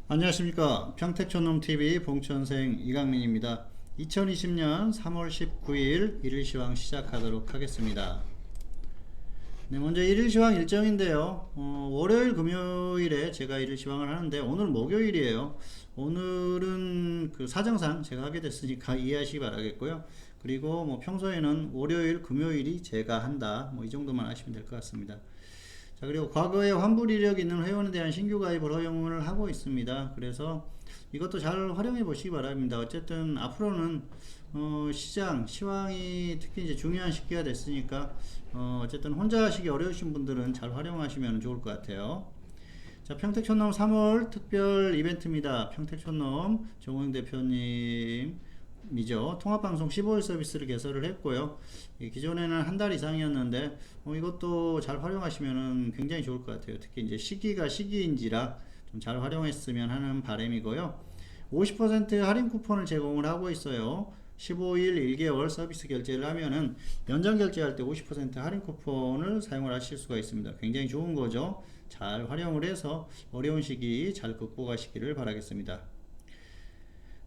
안녕하십니까. 평택촌놈TV 봉천생 이강민입니다. 2020년 3월 19일 일일시황 시작하도록 하겠습니다. 네, 먼저 일일시황 일정인데요. 월요일 금요일에 제가 일일시황을 하는데 오늘 목요일이에요. 오늘은 그 사정상 제가 하게 됐으니까 이해하시기 바라겠고요. 그리고 뭐 평소에는 월요일 금요일이 제가 한다, 뭐 이 정도만 하시면 될 것 같습니다. 자, 그리고 과거에 환불 이력 있는 회원에 대한 신규 가입을 허용을 하고 있습니다. 그래서 이것도 잘 활용해 보시기 바랍니다. 어쨌든 앞으로는 시황이 특히 이제 중요한 시기가 됐으니까 어쨌든 혼자 하시기 어려우신 분들은 잘 활용하시면 좋을 것 같아요. 자, 평택촌놈 3월 특별 이벤트입니다. 평택촌놈 정호영 대표님 이죠. 통합방송 15일 서비스를 개설을 했고요. 기존에는 한 달 이상이었는데 이것도 잘 활용하시면 굉장히 좋을 것 같아요. 특히 이제 시기가 시기인지라 좀 잘 활용했으면 하는 바람이고요. 50% 할인 쿠폰을 제공을 하고 있어요. 15일 1개월 서비스 결제를 하면은 연장 결제할 때 50% 할인 쿠폰을 사용을 하실 수가 있습니다. 굉장히 좋은 거죠. 잘 활용을 해서 어려운 시기 잘 극복하시기를 바라겠습니다.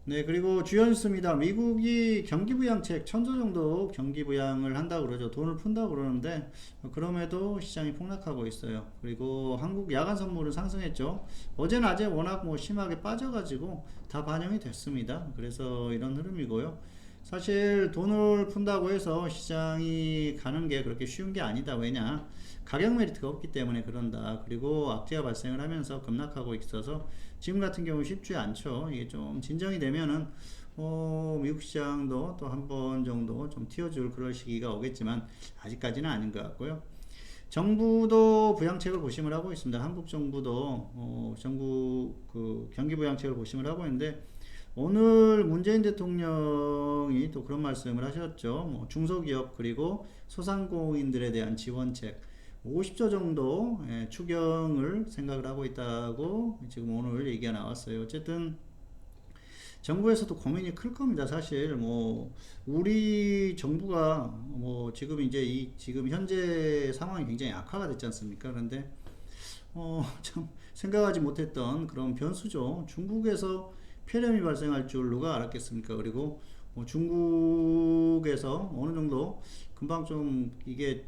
네, 그리고 주요 뉴스입니다. 미국이 경기부양책 1000조 정도 경기부양을 한다고 그러죠. 돈을 푼다고 그러는데 그럼에도 시장이 폭락하고 있어요. 그리고 한국 야간 선물은 상승했죠. 어제 낮에 워낙 뭐 심하게 빠져가지고 다 반영이 됐습니다. 그래서 이런 흐름이고요. 사실 돈을 푼다고 해서 시장이 가는 게 그렇게 쉬운 게 아니다. 왜냐? 가격 메리트가 없기 때문에 그런다. 그리고 악재가 발생을 하면서 급락하고 있어서 지금 같은 경우 쉽지 않죠. 이게 좀 진정이 되면은 미국 시장도 또 한 번 정도 좀 튀어줄 그럴 시기가 오겠지만 아직까지는 아닌 것 같고요. 정부도 부양책을 고심을 하고 있습니다. 한국 정부도 정부 그 경기 부양책을 고심을 하고 있는데 오늘 문재인 대통령이 또 그런 말씀을 하셨죠. 뭐 중소기업 그리고 소상공인들에 대한 지원책 50조 정도 추경을 생각을 하고 있다고 지금 오늘 얘기가 나왔어요. 어쨌든 정부에서도 고민이 클 겁니다. 사실 뭐 우리 정부가 뭐 지금 이제 이 지금 현재 상황이 굉장히 악화가 됐지 않습니까? 그런데 참 생각하지 못했던 그런 변수죠. 중국에서 폐렴이 발생할 줄 누가 알았겠습니까? 그리고 중국에서 어느 정도 금방 좀 이게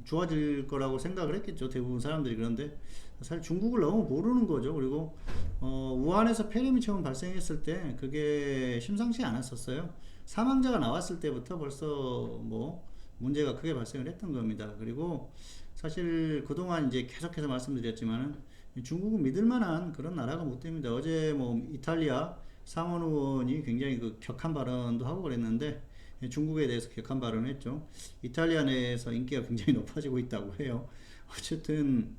좋아질 거라고 생각을 했겠죠. 대부분 사람들이. 그런데 사실 중국을 너무 모르는 거죠. 그리고 우한에서 폐렴이 처음 발생했을 때 그게 심상치 않았었어요. 사망자가 나왔을 때부터 벌써 뭐 문제가 크게 발생을 했던 겁니다. 그리고 사실 그동안 이제 계속해서 말씀드렸지만은 중국은 믿을 만한 그런 나라가 못 됩니다. 어제 뭐 이탈리아 상원 의원이 굉장히 그 격한 발언도 하고 그랬는데 중국에 대해서 격한 발언을 했죠. 이탈리아 내에서 인기가 굉장히 높아지고 있다고 해요. 어쨌든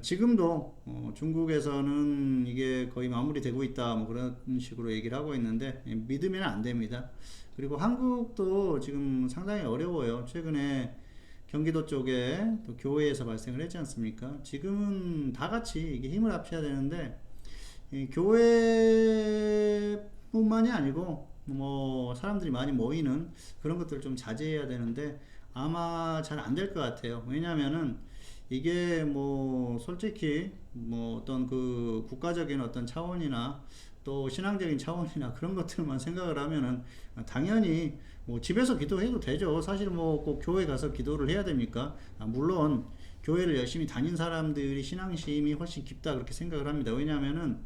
지금도 중국에서는 이게 거의 마무리되고 있다 뭐 그런 식으로 얘기를 하고 있는데 믿으면 안 됩니다. 그리고 한국도 지금 상당히 어려워요. 최근에 경기도 쪽에 또 교외에서 발생을 했지 않습니까? 지금은 다 같이 이게 힘을 합쳐야 되는데 교회뿐만이 아니고 뭐 사람들이 많이 모이는 그런 것들을 좀 자제해야 되는데 아마 잘 안 될 것 같아요. 왜냐면은 이게 뭐 솔직히 뭐 어떤 그 국가적인 어떤 차원이나 또 신앙적인 차원이나 그런 것들만 생각을 하면은 당연히 뭐 집에서 기도해도 되죠. 사실 뭐 꼭 교회 가서 기도를 해야 됩니까? 물론 교회를 열심히 다닌 사람들이 신앙심이 훨씬 깊다 그렇게 생각을 합니다. 왜냐하면은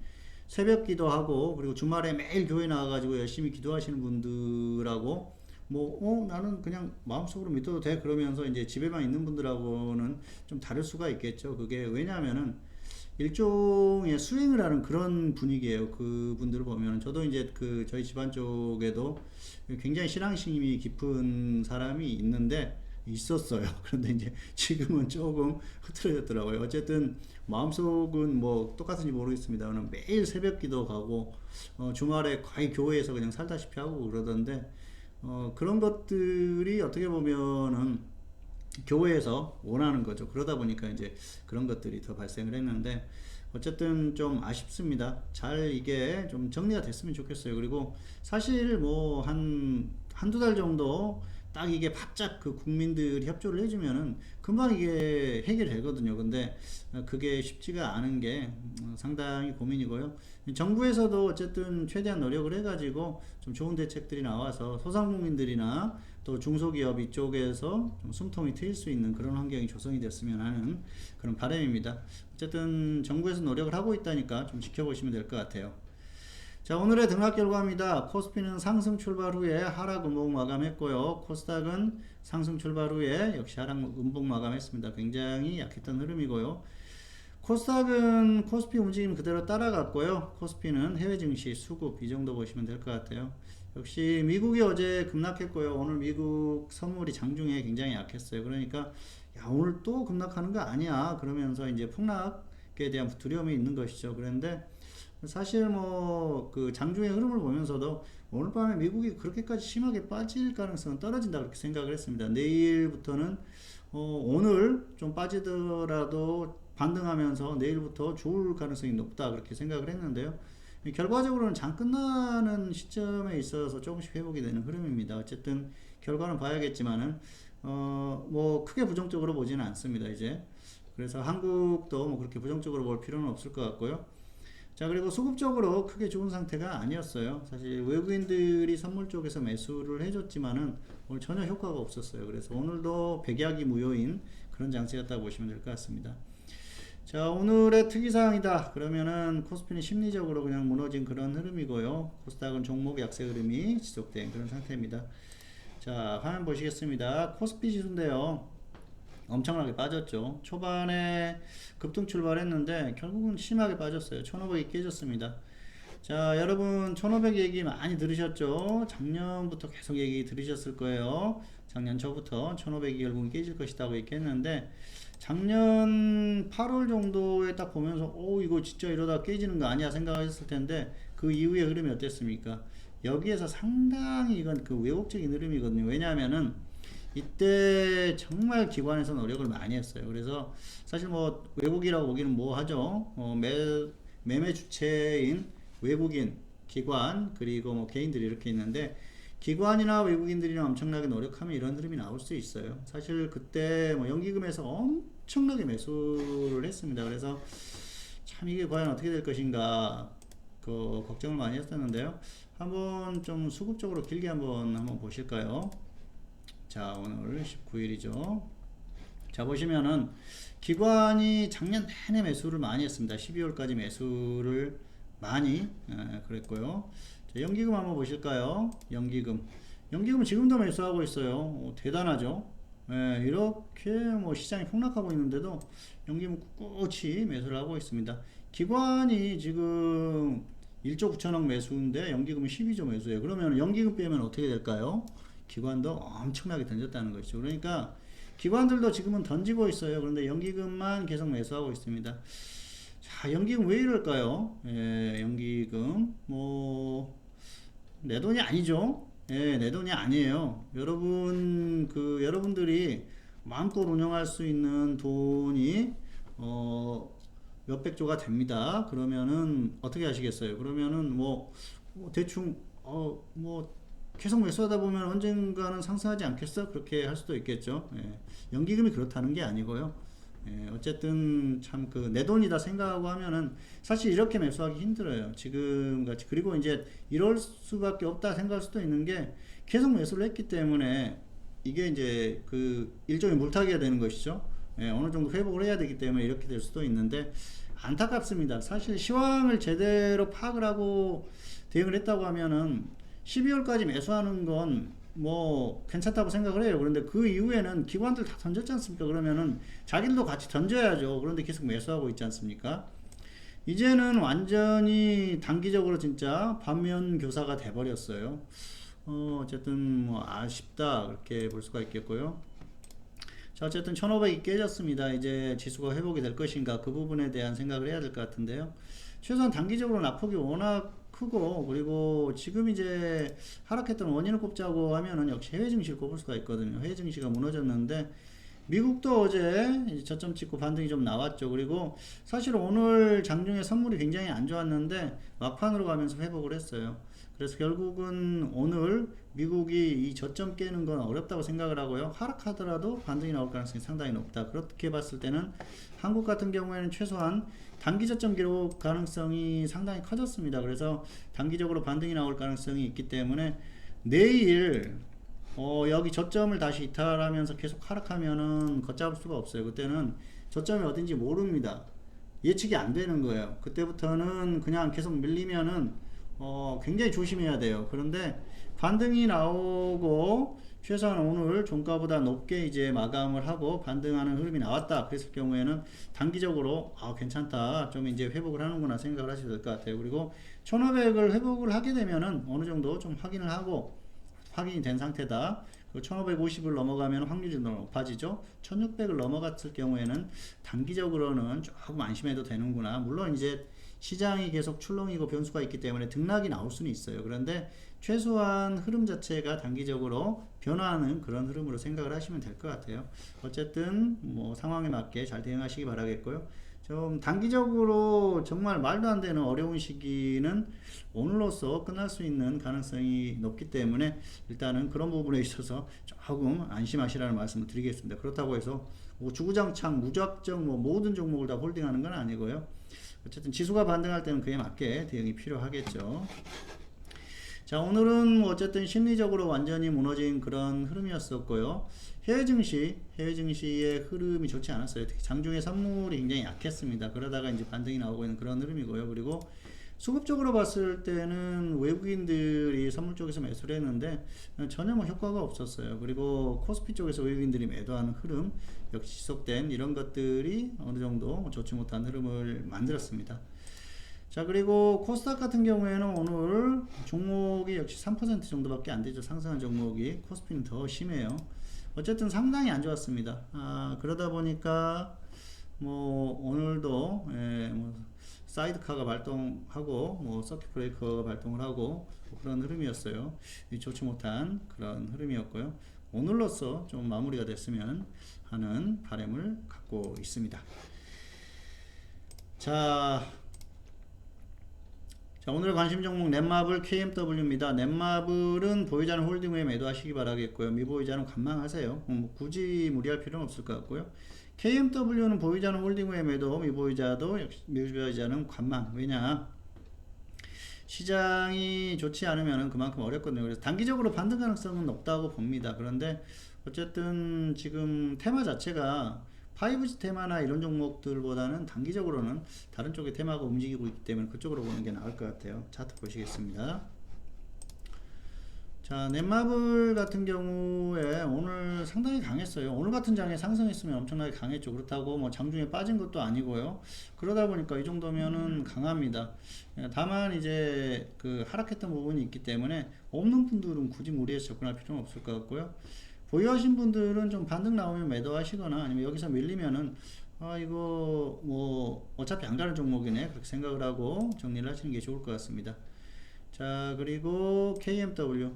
새벽 기도하고 그리고 주말에 매일 교회 나와가지고 열심히 기도하시는 분들하고 뭐 나는 그냥 마음속으로 믿어도 돼 그러면서 이제 집에만 있는 분들하고는 좀 다를 수가 있겠죠. 그게 왜냐하면은 일종의 수행을 하는 그런 분위기예요. 그 분들을 보면 저도 이제 그 저희 집안 쪽에도 굉장히 신앙심이 깊은 사람이 있었어요. 그런데 이제 지금은 조금 흐트러졌더라고요. 어쨌든 마음속은 뭐 똑같은지 모르겠습니다만 매일 새벽 기도 가고 주말에 거의 교회에서 그냥 살다시피 하고 그러던데 그런 것들이 어떻게 보면은 교회에서 원하는 거죠. 그러다 보니까 이제 그런 것들이 더 발생을 했는데 어쨌든 좀 아쉽습니다. 잘 이게 좀 정리가 됐으면 좋겠어요. 그리고 사실 뭐 한두 달 정도 딱 이게 바짝 그 국민들이 협조를 해주면은 금방 이게 해결되거든요. 근데 그게 쉽지가 않은 게 상당히 고민이고요. 정부에서도 어쨌든 최대한 노력을 해가지고 좀 좋은 대책들이 나와서 소상공인들이나 또 중소기업 이쪽에서 좀 숨통이 트일 수 있는 그런 환경이 조성이 됐으면 하는 그런 바람입니다. 어쨌든 정부에서 노력을 하고 있다니까 좀 지켜보시면 될 것 같아요. 자, 오늘의 등락 결과입니다. 코스피는 상승 출발 후에 하락 음봉 마감했고요. 코스닥은 상승 출발 후에 역시 하락 음봉 마감했습니다. 굉장히 약했던 흐름이고요. 코스닥은 코스피 움직임 그대로 따라갔고요. 코스피는 해외 증시 수급 이 정도 보시면 될 것 같아요. 역시 미국이 어제 급락했고요. 오늘 미국 선물이 장중에 굉장히 약했어요. 그러니까 야, 오늘 또 급락하는 거 아니야 그러면서 이제 폭락에 대한 두려움이 있는 것이죠. 그런데 사실 뭐 그 장중의 흐름을 보면서도 오늘 밤에 미국이 그렇게까지 심하게 빠질 가능성은 떨어진다 그렇게 생각을 했습니다. 내일부터는 오늘 좀 빠지더라도 반등하면서 내일부터 좋을 가능성이 높다 그렇게 생각을 했는데요. 결과적으로는 장 끝나는 시점에 있어서 조금씩 회복이 되는 흐름입니다. 어쨌든 결과는 봐야겠지만은 뭐 크게 부정적으로 보지는 않습니다. 이제 그래서 한국도 뭐 그렇게 부정적으로 볼 필요는 없을 것 같고요. 자, 그리고 수급적으로 크게 좋은 상태가 아니었어요. 사실 외국인들이 선물 쪽에서 매수를 해줬지만은 오늘 전혀 효과가 없었어요. 그래서 오늘도 백약이 무효인 그런 장세였다고 보시면 될 것 같습니다. 자, 오늘의 특이사항이다. 그러면은 코스피는 심리적으로 그냥 무너진 그런 흐름이고요. 코스닥은 종목 약세 흐름이 지속된 그런 상태입니다. 자, 화면 보시겠습니다. 코스피 지수인데요. 엄청나게 빠졌죠. 초반에 급등 출발했는데 결국은 심하게 빠졌어요. 1500이 깨졌습니다. 자, 여러분 1500 얘기 많이 들으셨죠? 작년부터 계속 얘기 들으셨을 거예요. 작년 초부터 1500이 결국은 깨질 것이라고 얘기했는데 작년 8월 정도에 딱 보면서 오 이거 진짜 이러다 깨지는 거 아니야 생각하셨을 텐데 그 이후의 흐름이 어땠습니까? 여기에서 상당히 이건 그 왜곡적인 흐름이거든요. 왜냐하면은 이때 정말 기관에서 노력을 많이 했어요. 그래서 사실 뭐 외국이라고 보기는 뭐 하죠. 매매 주체인 외국인, 기관, 그리고 뭐 개인들이 이렇게 있는데 기관이나 외국인들이나 엄청나게 노력하면 이런 흐름이 나올 수 있어요. 사실 그때 뭐 연기금에서 엄청나게 매수를 했습니다. 그래서 참 이게 과연 어떻게 될 것인가 그 걱정을 많이 했었는데요. 한번 좀 수급적으로 길게 한번 보실까요? 자, 오늘 19일이죠. 자, 보시면은 기관이 작년 내내 매수를 많이 했습니다. 12월까지 매수를 많이 그랬고요. 자, 연기금 한번 보실까요? 연기금은 지금도 매수하고 있어요. 대단하죠. 이렇게 뭐 시장이 폭락하고 있는데도 연기금 꿋꿋이 매수를 하고 있습니다. 기관이 지금 1조 9천억 매수인데 연기금은 12조 매수예요. 그러면 연기금 빼면 어떻게 될까요? 기관도 엄청나게 던졌다는 것이죠. 그러니까 기관들도 지금은 던지고 있어요. 그런데 연기금만 계속 매수하고 있습니다. 자, 연기금 왜 이럴까요? 연기금 뭐 내 돈이 아니죠. 내 돈이 아니에요. 여러분들이 마음껏 운영할 수 있는 돈이 몇백조가 됩니다. 그러면은 어떻게 하시겠어요? 그러면은 뭐 대충 뭐 계속 매수하다 보면 언젠가는 상승하지 않겠어? 그렇게 할 수도 있겠죠. 연기금이 그렇다는 게 아니고요. 어쨌든 참 그 내 돈이다 생각하고 하면은 사실 이렇게 매수하기 힘들어요. 지금 같이. 그리고 이제 이럴 수밖에 없다 생각할 수도 있는 게 계속 매수를 했기 때문에 이게 이제 그 일종의 물타기가 되는 것이죠. 어느 정도 회복을 해야 되기 때문에 이렇게 될 수도 있는데 안타깝습니다. 사실 시황을 제대로 파악을 하고 대응을 했다고 하면은 12월까지 매수하는 건 뭐 괜찮다고 생각을 해요. 그런데 그 이후에는 기관들 다 던졌지 않습니까? 그러면은 자기들도 같이 던져야죠. 그런데 계속 매수하고 있지 않습니까? 이제는 완전히 단기적으로 진짜 반면 교사가 돼버렸어요. 어쨌든 뭐 아쉽다 그렇게 볼 수가 있겠고요. 자, 어쨌든 1500이 깨졌습니다. 이제 지수가 회복이 될 것인가 그 부분에 대한 생각을 해야 될 것 같은데요. 최소한 단기적으로 낙폭이 워낙 크고 그리고 지금 이제 하락했던 원인을 꼽자고 하면은 역시 해외 증시를 꼽을 수가 있거든요. 해외 증시가 무너졌는데 미국도 어제 이제 저점 찍고 반등이 좀 나왔죠. 그리고 사실 오늘 장중에 선물이 굉장히 안 좋았는데 막판으로 가면서 회복을 했어요. 그래서 결국은 오늘 미국이 이 저점 깨는 건 어렵다고 생각을 하고요. 하락하더라도 반등이 나올 가능성이 상당히 높다. 그렇게 봤을 때는 한국 같은 경우에는 최소한 단기 저점 기록 가능성이 상당히 커졌습니다. 그래서 단기적으로 반등이 나올 가능성이 있기 때문에 내일 여기 저점을 다시 이탈하면서 계속 하락하면은 걷잡을 수가 없어요. 그때는 저점이 어딘지 모릅니다. 예측이 안 되는 거예요. 그때부터는 그냥 계속 밀리면은 굉장히 조심해야 돼요. 그런데 반등이 나오고 최소한 오늘 종가보다 높게 이제 마감을 하고 반등하는 흐름이 나왔다. 그랬을 경우에는 단기적으로 괜찮다. 좀 이제 회복을 하는구나 생각을 하셔도 될 것 같아요. 그리고 1500을 회복을 하게 되면은 어느 정도 좀 확인을 하고 확인이 된 상태다. 1550을 넘어가면 확률이 높아지죠. 1600을 넘어갔을 경우에는 단기적으로는 조금 안심해도 되는구나. 물론 이제 시장이 계속 출렁이고 변수가 있기 때문에 등락이 나올 수는 있어요. 그런데 최소한 흐름 자체가 단기적으로 변화하는 그런 흐름으로 생각을 하시면 될 것 같아요. 어쨌든 뭐 상황에 맞게 잘 대응하시기 바라겠고요. 좀 단기적으로 정말 말도 안 되는 어려운 시기는 오늘로써 끝날 수 있는 가능성이 높기 때문에 일단은 그런 부분에 있어서 조금 안심하시라는 말씀을 드리겠습니다. 그렇다고 해서 뭐 주구장창 무작정 뭐 모든 종목을 다 홀딩하는 건 아니고요. 어쨌든 지수가 반등할 때는 그에 맞게 대응이 필요하겠죠. 자, 오늘은 어쨌든 심리적으로 완전히 무너진 그런 흐름이었었고요. 해외 증시의 흐름이 좋지 않았어요. 특히 장중에 선물이 굉장히 약했습니다. 그러다가 이제 반등이 나오고 있는 그런 흐름이고요. 그리고 수급적으로 봤을 때는 외국인들이 선물 쪽에서 매수를 했는데 전혀 뭐 효과가 없었어요. 그리고 코스피 쪽에서 외국인들이 매도하는 흐름 역시 지속된 이런 것들이 어느 정도 좋지 못한 흐름을 만들었습니다. 자, 그리고 코스닥 같은 경우에는 오늘 종목이 역시 3% 정도밖에 안 되죠. 상승한 종목이. 코스피는 더 심해요. 어쨌든 상당히 안 좋았습니다. 그러다 보니까 뭐 오늘도 뭐 사이드카가 발동하고 뭐 서킷 브레이커가 발동을 하고 뭐 그런 흐름이었어요. 좋지 못한 그런 흐름이었고요. 오늘로써 좀 마무리가 됐으면 하는 바람을 갖고 있습니다. 자, 오늘 관심 종목 넷마블 KMW입니다. 넷마블은 보유자는 홀딩 후에 매도하시기 바라겠고요. 미보유자는 관망하세요. 굳이 무리할 필요는 없을 것 같고요. KMW는 보유자는 홀딩 후에 매도, 미보유자는 관망. 왜냐? 시장이 좋지 않으면 그만큼 어렵거든요. 그래서 단기적으로 반등 가능성은 높다고 봅니다. 그런데 어쨌든 지금 테마 자체가 5G 테마나 이런 종목들보다는 단기적으로는 다른 쪽의 테마가 움직이고 있기 때문에 그쪽으로 보는 게 나을 것 같아요. 차트 보시겠습니다. 자, 넷마블 같은 경우에 오늘 상당히 강했어요. 오늘 같은 장에 상승했으면 엄청나게 강했죠. 그렇다고 뭐 장중에 빠진 것도 아니고요. 그러다 보니까 이 정도면은 강합니다. 다만 이제 그 하락했던 부분이 있기 때문에 없는 분들은 굳이 무리해서 접근할 필요는 없을 것 같고요. 보유하신 분들은 좀 반등 나오면 매도하시거나 아니면 여기서 밀리면은 이거 뭐 어차피 안 가는 종목이네 그렇게 생각을 하고 정리를 하시는 게 좋을 것 같습니다. 자, 그리고 KMW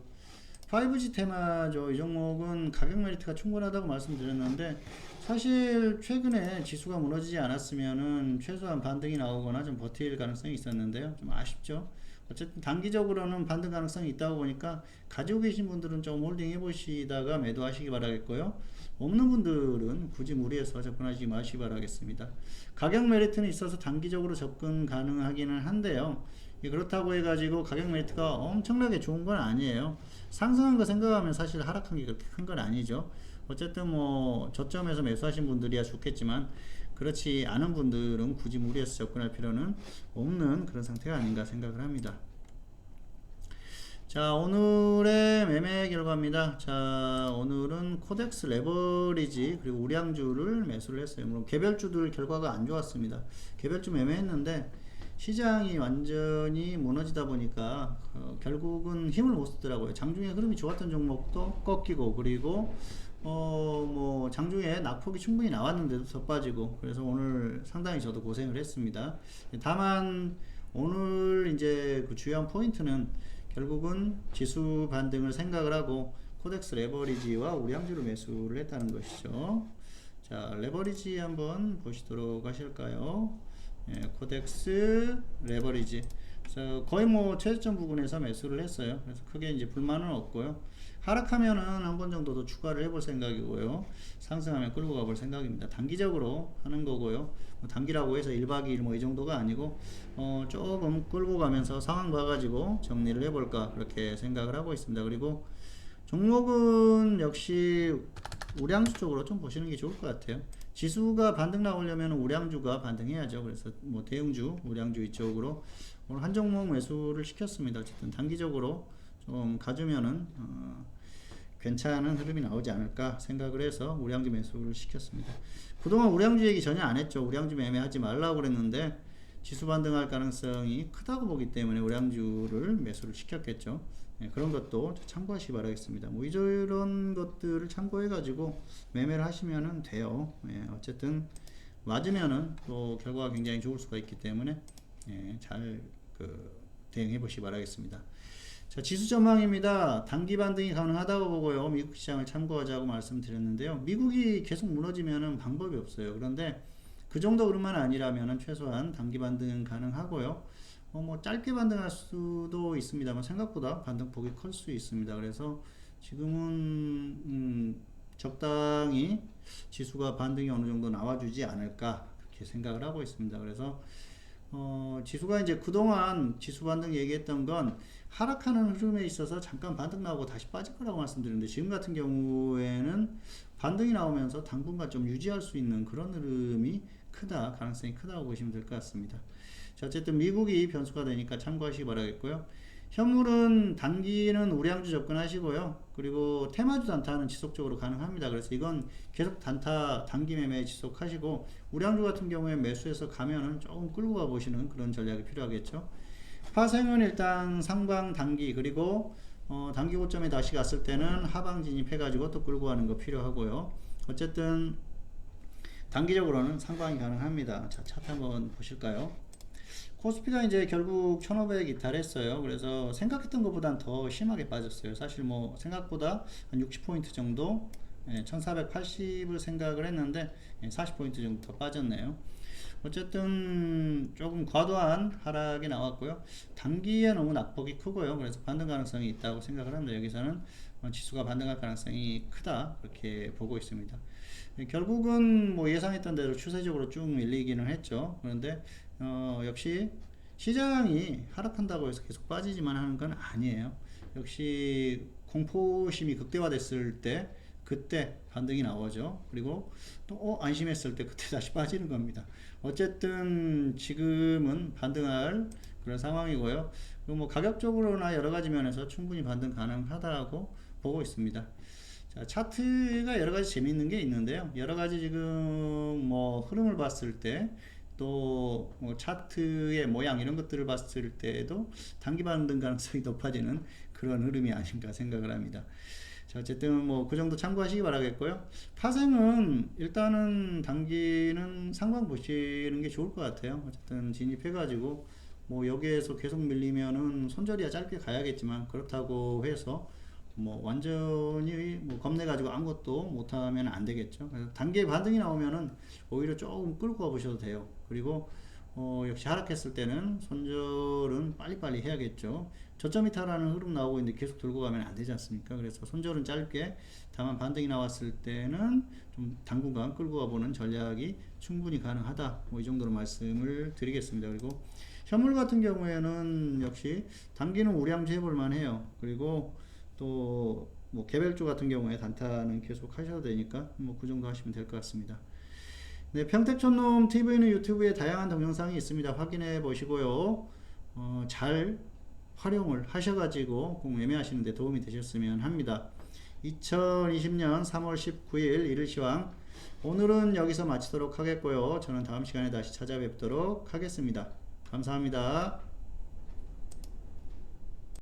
5G 테마죠. 이 종목은 가격 메리트가 충분하다고 말씀드렸는데 사실 최근에 지수가 무너지지 않았으면은 최소한 반등이 나오거나 좀 버틸 가능성이 있었는데요. 좀 아쉽죠. 어쨌든 단기적으로는 반등 가능성이 있다고 보니까 가지고 계신 분들은 좀 홀딩 해보시다가 매도하시기 바라겠고요. 없는 분들은 굳이 무리해서 접근하지 마시기 바라겠습니다. 가격 메리트는 있어서 단기적으로 접근 가능하기는 한데요. 그렇다고 해가지고 가격 메리트가 엄청나게 좋은 건 아니에요. 상승한 거 생각하면 사실 하락한 게 그렇게 큰 건 아니죠. 어쨌든 뭐 저점에서 매수하신 분들이야 좋겠지만 그렇지 않은 분들은 굳이 무리해서 접근할 필요는 없는 그런 상태가 아닌가 생각을 합니다. 자, 오늘의 매매 결과입니다. 자, 오늘은 코덱스 레버리지 그리고 우량주를 매수를 했어요. 물론 개별주들 결과가 안 좋았습니다. 개별주 매매했는데 시장이 완전히 무너지다 보니까 결국은 힘을 못 쓰더라고요. 장중에 흐름이 좋았던 종목도 꺾이고 그리고 뭐 장중에 낙폭이 충분히 나왔는데도 더 빠지고 그래서 오늘 상당히 저도 고생을 했습니다. 다만 오늘 이제 그 주요한 포인트는 결국은 지수 반등을 생각을 하고 코덱스 레버리지와 우량주를 매수를 했다는 것이죠. 자, 레버리지 한번 보시도록 하실까요? 예, 코덱스 레버리지. 그래서 거의 뭐 최저점 부근에서 매수를 했어요. 그래서 크게 이제 불만은 없고요. 하락하면은 한 번 정도 더 추가를 해볼 생각이고요. 상승하면 끌고 가볼 생각입니다. 단기적으로 하는 거고요. 뭐 단기라고 해서 1박 2일 뭐 이 정도가 아니고 조금 끌고 가면서 상황 봐가지고 정리를 해볼까 그렇게 생각을 하고 있습니다. 그리고 종목은 역시 우량주 쪽으로 좀 보시는 게 좋을 것 같아요. 지수가 반등 나오려면 우량주가 반등해야죠. 그래서 뭐 대형주, 우량주 이쪽으로 오늘 한 종목 매수를 시켰습니다. 어쨌든 단기적으로 좀 가주면은 괜찮은 흐름이 나오지 않을까 생각을 해서 우량주 매수를 시켰습니다. 그동안 우량주 얘기 전혀 안 했죠. 우량주 매매하지 말라고 그랬는데 지수 반등할 가능성이 크다고 보기 때문에 우량주를 매수를 시켰겠죠. 네, 그런 것도 참고하시기 바라겠습니다. 뭐 이런 것들을 참고해 가지고 매매를 하시면 돼요. 네, 어쨌든 맞으면은 또 결과가 굉장히 좋을 수가 있기 때문에 잘 대응해 보시기 바라겠습니다. 자, 지수 전망입니다. 단기 반등이 가능하다고 보고요. 미국 시장을 참고하자고 말씀드렸는데요. 미국이 계속 무너지면은 방법이 없어요. 그런데 그 정도 흐름만 아니라면은 최소한 단기 반등 가능하고요. 뭐 짧게 반등할 수도 있습니다만 생각보다 반등폭이 클 수 있습니다. 그래서 지금은 적당히 지수가 반등이 어느 정도 나와주지 않을까 그렇게 생각을 하고 있습니다. 그래서 지수가 이제 그동안 지수 반등 얘기했던 건 하락하는 흐름에 있어서 잠깐 반등 나오고 다시 빠질 거라고 말씀드렸는데 지금 같은 경우에는 반등이 나오면서 당분간 좀 유지할 수 있는 그런 흐름이 크다, 가능성이 크다고 보시면 될 것 같습니다. 자, 어쨌든 미국이 변수가 되니까 참고하시기 바라겠고요. 현물은 단기는 우량주 접근하시고요. 그리고 테마주 단타는 지속적으로 가능합니다. 그래서 이건 계속 단타 단기 매매 지속하시고 우량주 같은 경우에 매수해서 가면은 조금 끌고 가 보시는 그런 전략이 필요하겠죠. 파생은 일단 상방 단기 그리고 단기 고점에 다시 갔을 때는 하방 진입해 가지고 또 끌고 가는 거 필요하고요. 어쨌든 단기적으로는 상방이 가능합니다. 자, 차트 한번 보실까요? 코스피가 이제 결국 1500 이탈했어요. 그래서 생각했던 것보단 더 심하게 빠졌어요. 사실 뭐 생각보다 한 60포인트 정도 1480을 생각을 했는데 40포인트 정도 더 빠졌네요. 어쨌든 조금 과도한 하락이 나왔고요. 단기에 너무 낙폭이 크고요. 그래서 반등 가능성이 있다고 생각을 합니다. 여기서는 지수가 반등할 가능성이 크다 그렇게 보고 있습니다. 결국은 뭐 예상했던 대로 추세적으로 쭉 밀리기는 했죠. 그런데 역시 시장이 하락한다고 해서 계속 빠지지만 하는 건 아니에요. 역시 공포심이 극대화됐을 때 그때 반등이 나오죠. 그리고 또 안심했을 때 그때 다시 빠지는 겁니다. 어쨌든 지금은 반등할 그런 상황이고요. 그리고 뭐 가격적으로나 여러 가지 면에서 충분히 반등 가능하다고 보고 있습니다. 자, 차트가 여러 가지 재미있는 게 있는데요. 여러 가지 지금 뭐 흐름을 봤을 때 또 뭐 차트의 모양 이런 것들을 봤을 때에도 단기 반등 가능성이 높아지는 그런 흐름이 아닌가 생각을 합니다. 자, 어쨌든 뭐 그 정도 참고하시기 바라겠고요. 파생은 일단은 단기는 상방 보시는 게 좋을 것 같아요. 어쨌든 진입해가지고 뭐 여기에서 계속 밀리면은 손절이야 짧게 가야겠지만 그렇다고 해서 뭐 완전히 뭐 겁내가지고 아무것도 못하면 안 되겠죠. 그래서 단기에 반등이 나오면은 오히려 조금 끌고 가보셔도 돼요. 그리고 역시 하락했을 때는 손절은 빨리빨리 해야겠죠. 저점 이탈하는 흐름 나오고 있는데 계속 들고 가면 안 되지 않습니까? 그래서 손절은 짧게, 다만 반등이 나왔을 때는 좀 당분간 끌고 가보는 전략이 충분히 가능하다. 뭐 이 정도로 말씀을 드리겠습니다. 그리고 현물 같은 경우에는 역시 단기는 우량주 해볼 만해요. 그리고 또 뭐 개별주 같은 경우에 단타는 계속 하셔도 되니까 뭐 그 정도 하시면 될 것 같습니다. 네, 평택촌놈 TV는 유튜브에 다양한 동영상이 있습니다. 확인해 보시고요. 잘 활용을 하셔가지고 꼭 매매하시는 데 도움이 되셨으면 합니다. 2020년 3월 19일 일일 시황 오늘은 여기서 마치도록 하겠고요. 저는 다음 시간에 다시 찾아뵙도록 하겠습니다. 감사합니다.